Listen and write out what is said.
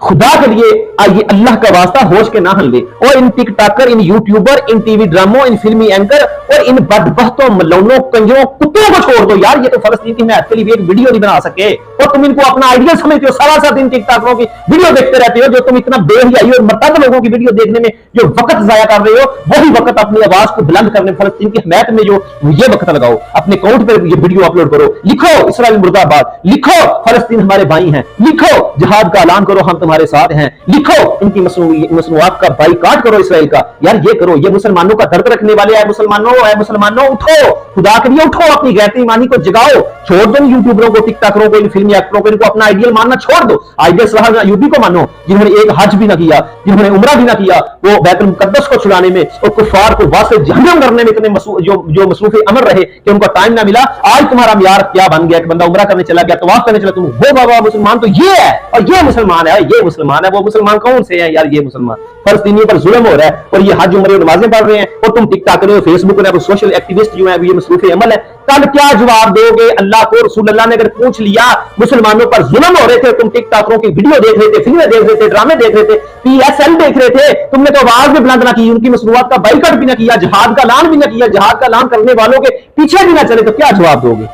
खुदा के लिए ये अल्लाह का वास्ता होश के ना हल्ले। और इन टिक टाकर, इन यूट्यूबर, इन टीवी ड्रामों, इन फिल्मी एंकर और इन बदबख्तों, मलौनों, कंजरों, कुत्तों को छोड़ दो यार। ये तो फलस्तीन की हिमायत के लिए एक वीडियो नहीं बना सके और तुम इनको अपना आइडिया समझते हो। सारा साथ इन टिक टाकरों की वीडियो देखते रहते हो। जो तुम इतना बेहयाई और मर्तद लोगों की वीडियो देखने में जो वक्त जाया कर रहे हो, वही वक्त अपनी आवाज को बुलंद करने, फलस्तीन की हिमायत में जो ये वक्त लगाओ। अपने अकाउंट पर ये वीडियो अपलोड करो, लिखो इस्राइल मुर्दाबाद, लिखो फलस्तीन हमारे भाई हैं, लिखो जिहाद का ऐलान करो हम तुम्हारे साथ हैं, लिखो इनकी मसनूआत का बाइकाट करो इसराइल का। यार ये करो, ये मुसलमानों का दर्द रखने वाले हैं। मुसलमानों उठो, खुदा के लिए उठो, अपनी गैरत ईमानी को जगाओ। छोड़ दो यूट्यूबरों को, टिकटॉकरों को, इन फिल्मी एक्टरों को, इनको अपना आइडियल मानना छोड़ दो। आइडियल सलाह अय्यूबी को मानो, जिन्होंने एक हज भी ना किया, जिन्होंने उम्रा भी ना किया, वो बैतुल मुकद्दस को छुड़ाने में और कुफार को वासे जहन्नम करने में इतने जो मसरूफे अमर रहे कि उनको टाइम ना मिला। आज तुम्हारा मियार क्या बन गया कि बंदा उम्रा करने चला गया, तवाफ करने चला, तुम वो बाबा मुसलमान तो ये है और ये मुसलमान है, ये मुसलमान है। वो मुसलमान कौन से हैं यार? ये मुसलमान फलस्तीनियों पर जुल्म हो रहा है और ये हज उम्रे नमाजें पढ़ रहे हैं और तुम टिकटॉक रहे हो, फेसबुक में सोशल एक्टिविस्ट जो है ये मसरूफे अमल है। कल क्या जवाब दोगे अल्लाह को? रसूल अल्लाह ने अगर पूछ लिया मुसलमानों पर जुल्म हो रहे थे, तुम टिकटॉकरों की वीडियो देख रहे थे, फिल्में देख रहे थे, ड्रामे देख रहे थे, PSL देख रहे थे, तुमने तो आवाज भी बुलंद ना की, उनकी मसनूआत का बाइकआउट भी ना किया, जिहाद का ऐलान भी ना किया, जिहाद का ऐलान करने वालों के पीछे भी ना चले, तो क्या जवाब दोगे?